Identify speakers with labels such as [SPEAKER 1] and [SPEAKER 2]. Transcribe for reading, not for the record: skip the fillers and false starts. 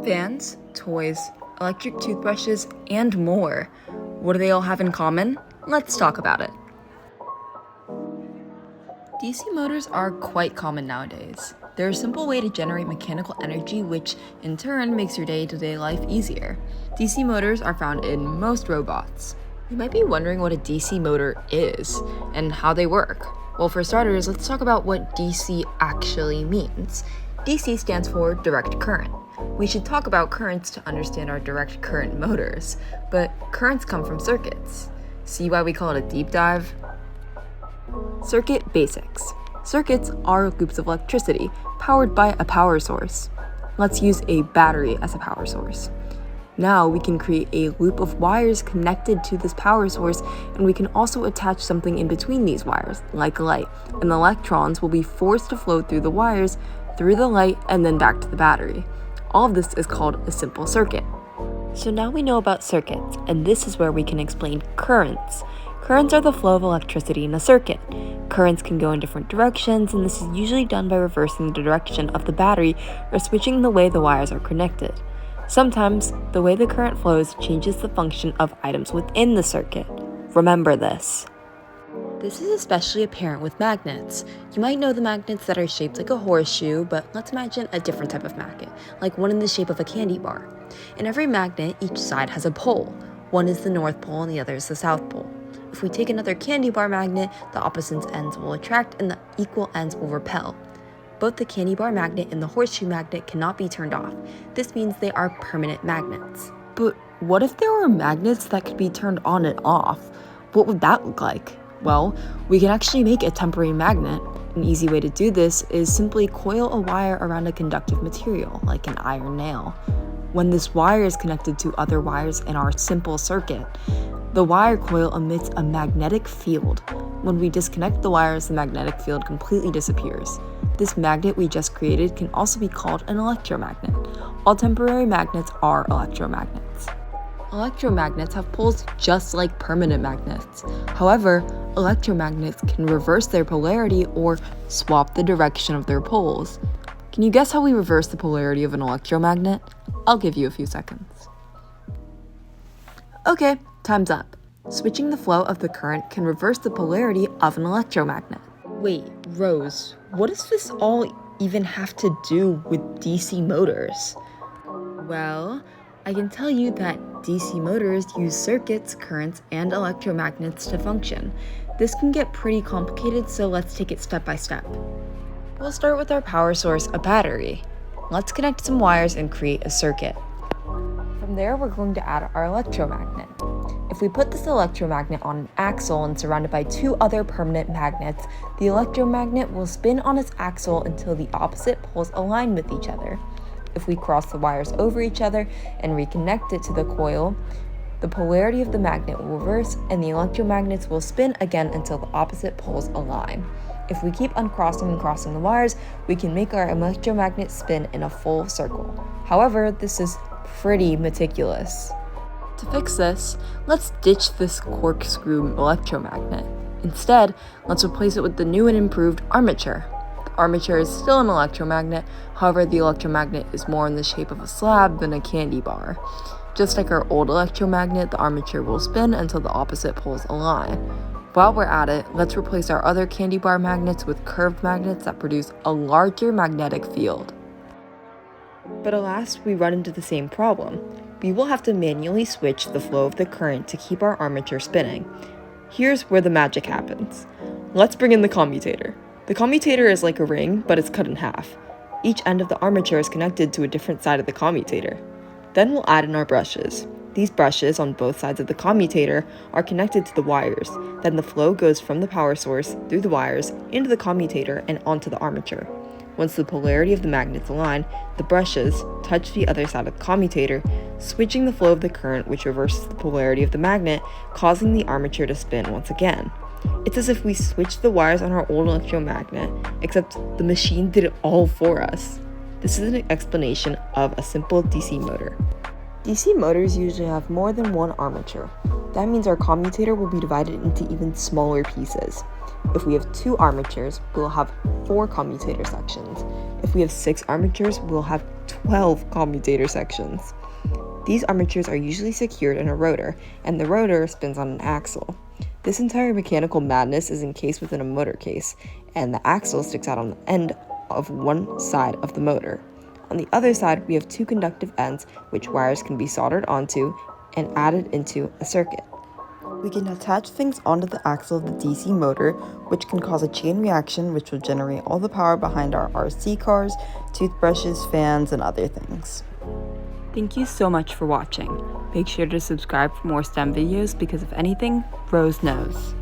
[SPEAKER 1] Fans, toys, electric toothbrushes, and more. What do they all have in common? Let's talk about it. DC motors are quite common nowadays. They're a simple way to generate mechanical energy, which in turn makes your day-to-day life easier. DC motors are found in most robots. You might be wondering what a DC motor is and how they work. Well, for starters, let's talk about what DC actually means. DC stands for direct current. We should talk about currents to understand our direct current motors, but currents come from circuits. See why we call it a deep dive? Circuit basics. Circuits are loops of electricity powered by a power source. Let's use a battery as a power source. Now we can create a loop of wires connected to this power source, and we can also attach something in between these wires, like a light, and the electrons will be forced to flow through the wires, through the light, and then back to the battery. All of this is called a simple circuit. So now we know about circuits, and this is where we can explain currents. Currents are the flow of electricity in a circuit. Currents can go in different directions, and this is usually done by reversing the direction of the battery or switching the way the wires are connected. Sometimes, the way the current flows changes the function of items within the circuit. Remember this. This is especially apparent with magnets. You might know the magnets that are shaped like a horseshoe, but let's imagine a different type of magnet, like one in the shape of a candy bar. In every magnet, each side has a pole. One is the North Pole and the other is the South Pole. If we take another candy bar magnet, the opposite ends will attract and the equal ends will repel. Both the candy bar magnet and the horseshoe magnet cannot be turned off. This means they are permanent magnets. But what if there were magnets that could be turned on and off? What would that look like? Well, we can actually make a temporary magnet. An easy way to do this is simply coil a wire around a conductive material, like an iron nail. When this wire is connected to other wires in our simple circuit, the wire coil emits a magnetic field. When we disconnect the wires, the magnetic field completely disappears. This magnet we just created can also be called an electromagnet. All temporary magnets are electromagnets. Electromagnets have poles just like permanent magnets. However, electromagnets can reverse their polarity or swap the direction of their poles. Can you guess how we reverse the polarity of an electromagnet? I'll give you a few seconds. Okay, time's up. Switching the flow of the current can reverse the polarity of an electromagnet. Wait, Rose, what does this all even have to do with DC motors? Well, I can tell you that DC motors use circuits, currents, and electromagnets to function. This can get pretty complicated, so let's take it step by step. We'll start with our power source, a battery. Let's connect some wires and create a circuit. From there, we're going to add our electromagnet. If we put this electromagnet on an axle and surrounded by two other permanent magnets, the electromagnet will spin on its axle until the opposite poles align with each other. If we cross the wires over each other and reconnect it to the coil, the polarity of the magnet will reverse and the electromagnets will spin again until the opposite poles align. If we keep uncrossing and crossing the wires, we can make our electromagnet spin in a full circle. However, this is pretty meticulous. To fix this, let's ditch this corkscrew electromagnet. Instead, let's replace it with the new and improved armature. The armature is still an electromagnet, however the electromagnet is more in the shape of a slab than a candy bar. Just like our old electromagnet, the armature will spin until the opposite poles align. While we're at it, let's replace our other candy bar magnets with curved magnets that produce a larger magnetic field. But alas, we run into the same problem. We will have to manually switch the flow of the current to keep our armature spinning. Here's where the magic happens. Let's bring in the commutator. The commutator is like a ring, but it's cut in half. Each end of the armature is connected to a different side of the commutator. Then we'll add in our brushes. These brushes on both sides of the commutator are connected to the wires. Then the flow goes from the power source, through the wires, into the commutator, and onto the armature. Once the polarity of the magnets align, the brushes touch the other side of the commutator, switching the flow of the current, which reverses the polarity of the magnet, causing the armature to spin once again. It's as if we switched the wires on our old electromagnet, except the machine did it all for us. This is an explanation of a simple DC motor. DC motors usually have more than one armature. That means our commutator will be divided into even smaller pieces. If we have 2 armatures, we'll have 4 commutator sections. If we have 6 armatures, we'll have 12 commutator sections. These armatures are usually secured in a rotor, and the rotor spins on an axle. This entire mechanical madness is encased within a motor case, and the axle sticks out on the end of one side of the motor. On the other side, we have 2 conductive ends, which wires can be soldered onto and added into a circuit. We can attach things onto the axle of the DC motor, which can cause a chain reaction which will generate all the power behind our RC cars, toothbrushes, fans, and other things. Thank you so much for watching. Make sure to subscribe for more STEM videos because if anything, Rose knows.